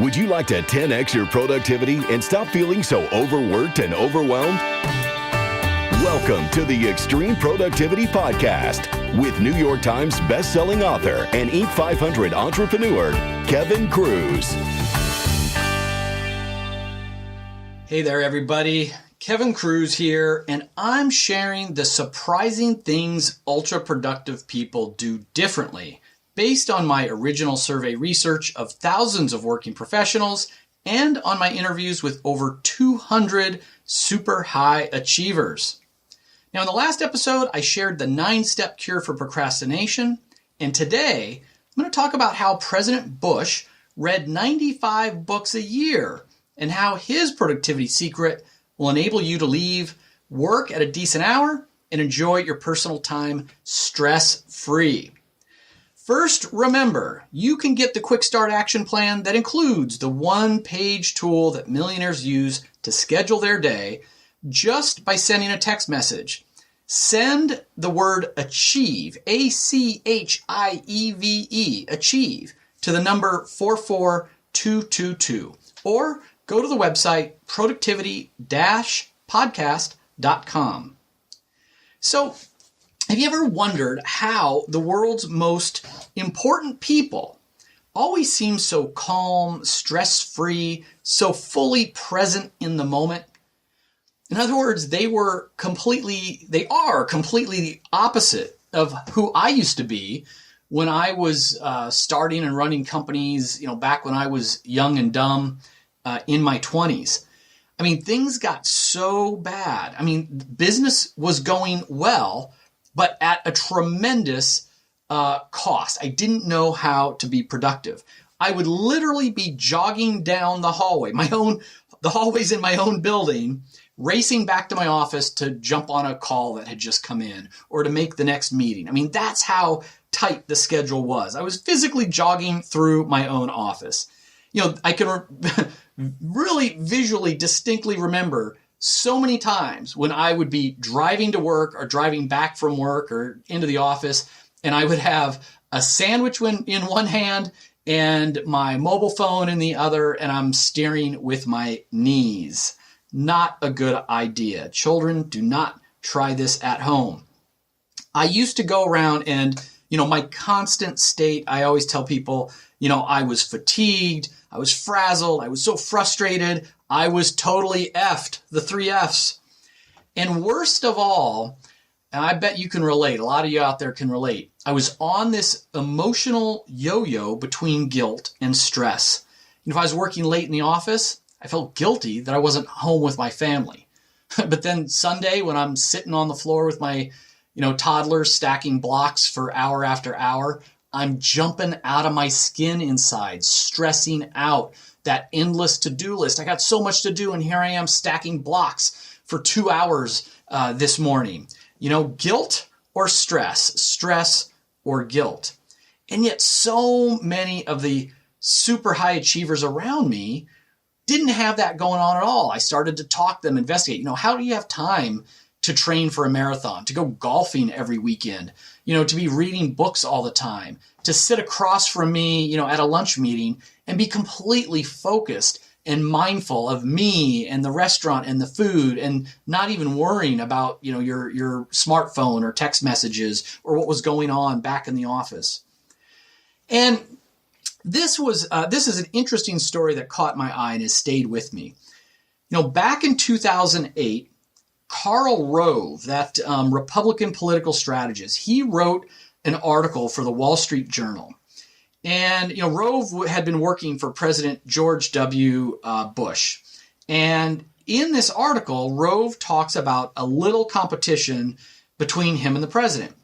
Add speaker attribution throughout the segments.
Speaker 1: Would you like to 10x your productivity and stop feeling so overworked and overwhelmed? Welcome to the Extreme Productivity Podcast with New York Times bestselling author and Inc. 500 entrepreneur, Kevin Kruse.
Speaker 2: Hey there, everybody. Kevin Kruse here, and I'm sharing the surprising things ultra-productive people do differently based on my original survey research of thousands of working professionals and on my interviews with over 200 super high achievers. Now, in the last episode, I shared the 9-step cure for procrastination, and today I'm going to talk about how President Bush read 95 books a year and how his productivity secret will enable you to leave work at a decent hour and enjoy your personal time stress-free. First, remember, you can get the Quick Start Action Plan that includes the one-page tool that millionaires use to schedule their day just by sending a text message. Send the word ACHIEVE, A-C-H-I-E-V-E, ACHIEVE, to the number 44222, or go to the website productivity-podcast.com. So, have you ever wondered how the world's most important people always seem so calm, stress-free, so fully present in the moment? In other words, they are completely the opposite of who I used to be when I was starting and running companies, back when I was young and dumb in my 20s. I mean, things got so bad. I mean, business was going well, but at a tremendous cost. I didn't know how to be productive. I would literally be jogging down the hallway, the hallways in my own building, racing back to my office to jump on a call that had just come in or to make the next meeting. I mean, that's how tight the schedule was. I was physically jogging through my own office. I can really visually distinctly remember so many times when I would be driving to work or driving back from work or into the office, and I would have a sandwich in one hand and my mobile phone in the other, and I'm steering with my knees. Not a good idea. Children, do not try this at home. I used to go around and, my constant state, I always tell people, I was fatigued, I was frazzled, I was so frustrated, I was totally effed, the 3 Fs. And worst of all, and I bet you can relate, a lot of you out there can relate, I was on this emotional yo-yo between guilt and stress. If I was working late in the office, I felt guilty that I wasn't home with my family. But then Sunday, when I'm sitting on the floor with my, toddler stacking blocks for hour after hour, I'm jumping out of my skin inside, stressing out that endless to-do list. I got so much to do, and here I am stacking blocks for 2 hours this morning. Guilt or stress or guilt. And yet so many of the super high achievers around me didn't have that going on at all. I started to talk to them, investigate, how do you have time to train for a marathon, to go golfing every weekend, to be reading books all the time, to sit across from me, at a lunch meeting and be completely focused and mindful of me and the restaurant and the food and not even worrying about, your smartphone or text messages or what was going on back in the office. And this is an interesting story that caught my eye and has stayed with me. Back in 2008, Karl Rove, that Republican political strategist, he wrote an article for the Wall Street Journal. And, Rove had been working for President George W. Bush. And in this article, Rove talks about a little competition between him and the president.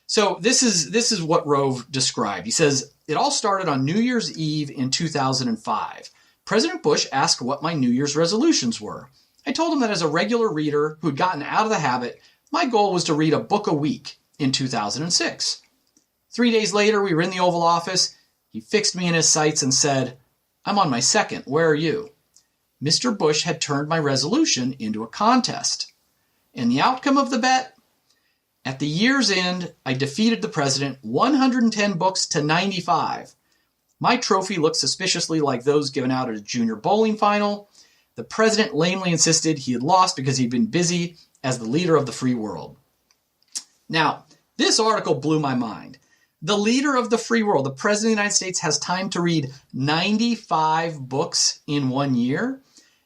Speaker 2: So this is what Rove described. He says, it all started on New Year's Eve in 2005. President Bush asked what my New Year's resolutions were. I told him that as a regular reader who'd gotten out of the habit, my goal was to read a book a week in 2006. 3 days later, we were in the Oval Office. He fixed me in his sights and said, I'm on my second. Where are you? Mr. Bush had turned my resolution into a contest. And the outcome of the bet? At the year's end, I defeated the president 110 books to 95. My trophy looked suspiciously like those given out at a junior bowling final. The president lamely insisted he had lost because he'd been busy as the leader of the free world. Now, this article blew my mind. The leader of the free world, the president of the United States, has time to read 95 books in 1 year.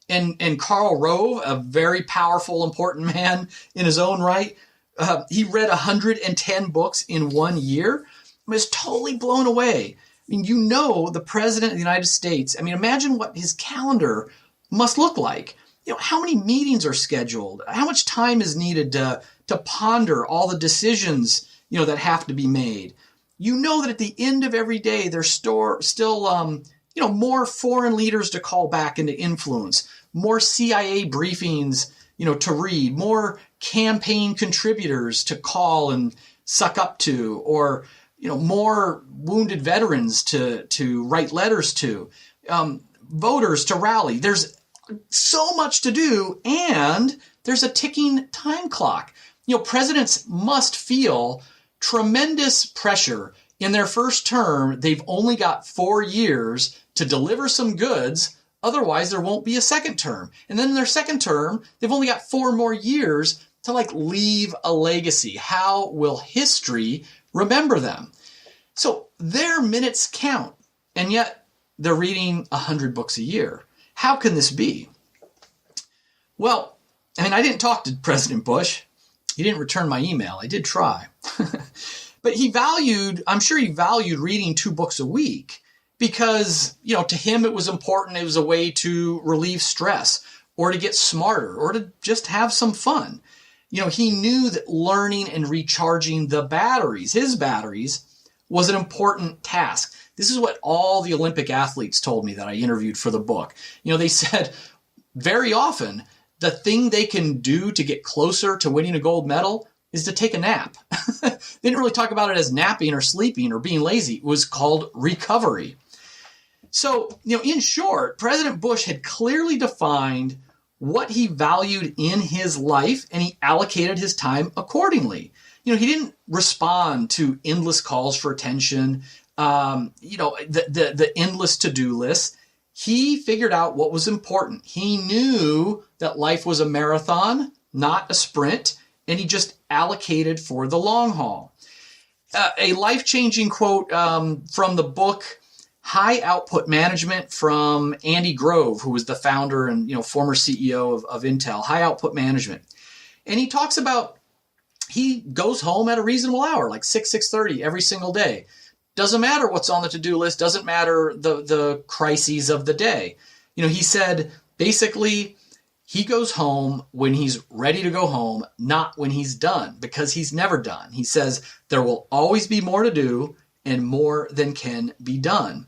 Speaker 2: And Karl Rove, a very powerful, important man in his own right, he read 110 books in 1 year. I was totally blown away. I mean, the president of the United States, imagine what his calendar must look like. How many meetings are scheduled? How much time is needed to ponder all the decisions, that have to be made? That at the end of every day, there's still more foreign leaders to call back and to influence, more CIA briefings, to read, more campaign contributors to call and suck up to, or, more wounded veterans to write letters to, voters to rally. There's so much to do, and there's a ticking time clock. Presidents must feel tremendous pressure. In their first term, they've only got 4 years to deliver some goods. Otherwise, there won't be a second term. And then in their second term, they've only got 4 more years to leave a legacy. How will history remember them? So their minutes count, and yet they're reading 100 books a year. How can this be? Well, I didn't talk to President Bush. He didn't return my email. I did try. But I'm sure he valued reading 2 books a week because, to him it was important. It was a way to relieve stress or to get smarter or to just have some fun. He knew that learning and recharging his batteries, was an important task. This is what all the Olympic athletes told me that I interviewed for the book. They said very often the thing they can do to get closer to winning a gold medal is to take a nap. They didn't really talk about it as napping or sleeping or being lazy. It was called recovery. So, in short, President Bush had clearly defined what he valued in his life, and he allocated his time accordingly. He didn't respond to endless calls for attention, the endless to-do list. He figured out what was important. He knew that life was a marathon, not a sprint, and he just allocated for the long haul. A life-changing quote from the book High Output Management from Andy Grove, who was the founder and former CEO of Intel, High Output Management. And he talks about he goes home at a reasonable hour, like 6:30 every single day. Doesn't matter what's on the to-do list, doesn't matter the crises of the day. He said basically he goes home when he's ready to go home, not when he's done, because he's never done. He says there will always be more to do and more than can be done.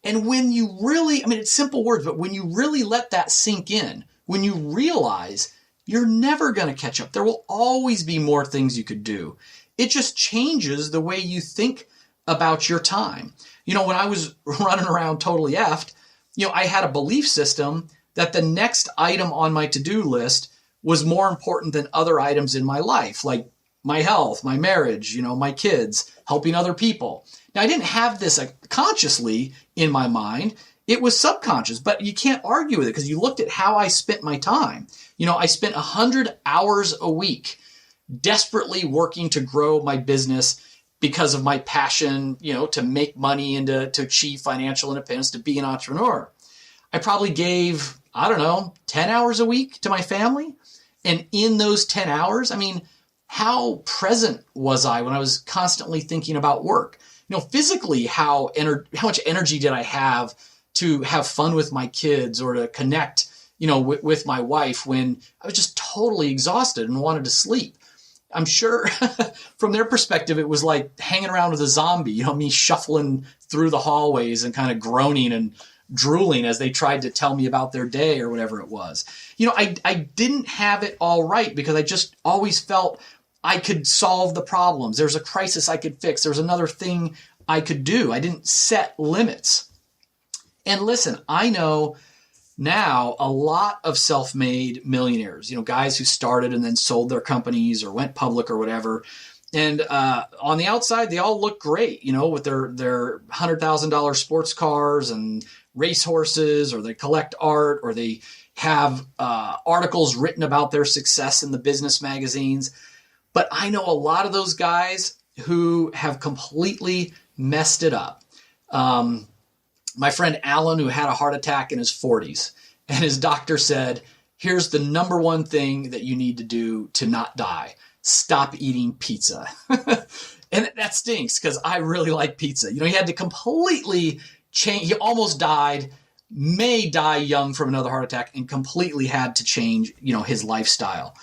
Speaker 2: And when you really, it's simple words, but when you really let that sink in, when you realize you're never going to catch up, there will always be more things you could do. It just changes the way you think about your time. When I was running around totally effed, I had a belief system that the next item on my to-do list was more important than other items in my life, like my health, my marriage, my kids, helping other people. Now, I didn't have this consciously in my mind. It was subconscious, but you can't argue with it because you looked at how I spent my time. I spent 100 hours a week desperately working to grow my business because of my passion, to make money and to achieve financial independence, to be an entrepreneur. I probably gave, 10 hours a week to my family. And in those 10 hours, how present was I when I was constantly thinking about work? Physically, how much energy did I have to have fun with my kids or to connect, with my wife when I was just totally exhausted and wanted to sleep? I'm sure from their perspective, it was like hanging around with a zombie, me shuffling through the hallways and kind of groaning and drooling as they tried to tell me about their day or whatever it was. I didn't have it all right because I just always felt I could solve the problems. There's a crisis I could fix. There's another thing I could do. I didn't set limits. And listen, I know now a lot of self-made millionaires, guys who started and then sold their companies or went public or whatever, And on the outside, they all look great, with their $100,000 sports cars and racehorses, or they collect art, or they have articles written about their success in the business magazines. But I know a lot of those guys who have completely messed it up. My friend Alan, who had a heart attack in his 40s, and his doctor said, here's the number one thing that you need to do to not die. Stop eating pizza. And that stinks because I really like pizza. He had to completely change. He almost died, may die young from another heart attack, and completely had to change, his lifestyle.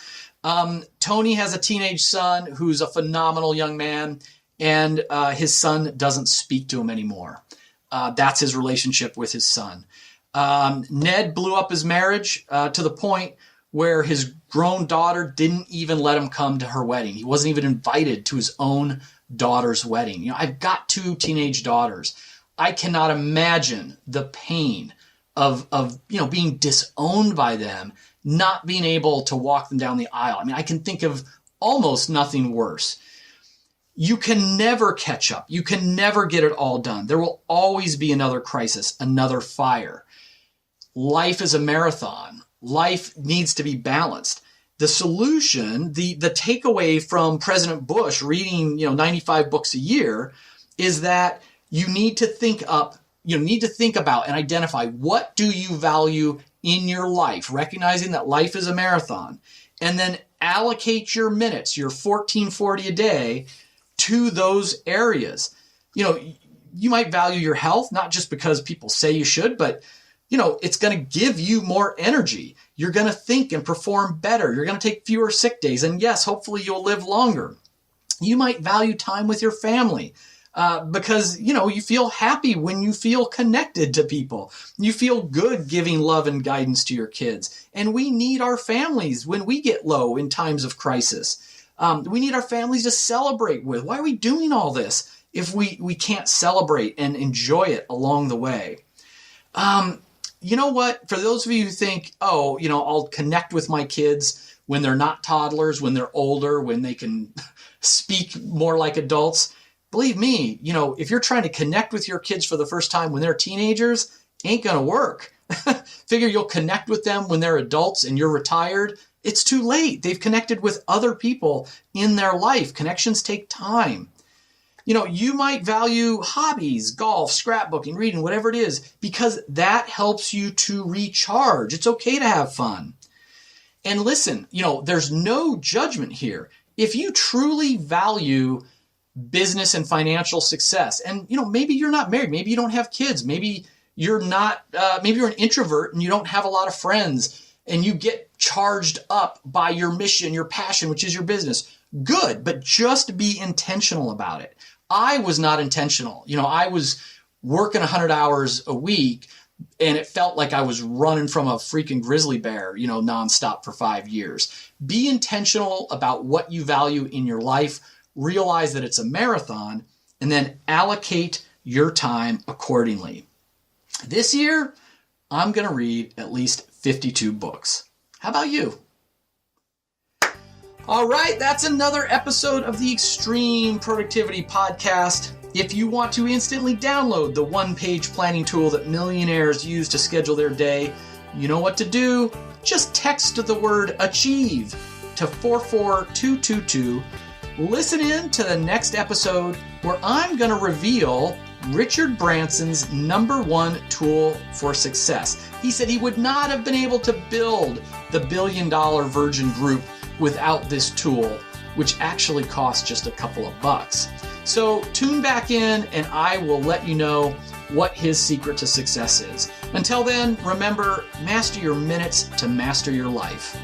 Speaker 2: Tony has a teenage son who's a phenomenal young man, and his son doesn't speak to him anymore. That's his relationship with his son. Ned blew up his marriage to the point where his grown daughter didn't even let him come to her wedding. He wasn't even invited to his own daughter's wedding. I've got 2 teenage daughters. I cannot imagine the pain of being disowned by them, not being able to walk them down the aisle. I can think of almost nothing worse. You can never catch up. You can never get it all done. There will always be another crisis, another fire. Life is a marathon. Life needs to be balanced. The solution, the takeaway from President Bush reading, 95 books a year, is that you need to think about and identify, what do you value in your life, recognizing that life is a marathon, and then allocate your minutes, your 1440 a day, to those areas. You might value your health, not just because people say you should, but it's going to give you more energy. You're going to think and perform better. You're going to take fewer sick days. And yes, hopefully you'll live longer. You might value time with your family because, you feel happy when you feel connected to people. You feel good giving love and guidance to your kids. And we need our families when we get low in times of crisis. We need our families to celebrate with. Why are we doing all this if we can't celebrate and enjoy it along the way? You know what? For those of you who think, I'll connect with my kids when they're not toddlers, when they're older, when they can speak more like adults. Believe me, if you're trying to connect with your kids for the first time when they're teenagers, ain't going to work. Figure you'll connect with them when they're adults and you're retired. It's too late. They've connected with other people in their life. Connections take time. You might value hobbies, golf, scrapbooking, reading, whatever it is, because that helps you to recharge. It's okay to have fun. And listen, there's no judgment here. If you truly value business and financial success, and, maybe you're not married, maybe you don't have kids, maybe you're not, maybe you're an introvert and you don't have a lot of friends, and you get charged up by your mission, your passion, which is your business. Good, but just be intentional about it. I was not intentional. I was working 100 hours a week, and it felt like I was running from a freaking grizzly bear, nonstop for 5 years. Be intentional about what you value in your life. Realize that it's a marathon, and then allocate your time accordingly. This year, I'm going to read at least 52 books. How about you? All right, that's another episode of the Extreme Productivity Podcast. If you want to instantly download the one-page planning tool that millionaires use to schedule their day, you know what to do. Just text the word ACHIEVE to 44222. Listen in to the next episode where I'm going to reveal Richard Branson's #1 tool for success. He said he would not have been able to build the $1 billion Virgin Group without this tool, which actually costs just a couple of bucks. So tune back in and I will let you know what his secret to success is. Until then, remember, master your minutes to master your life.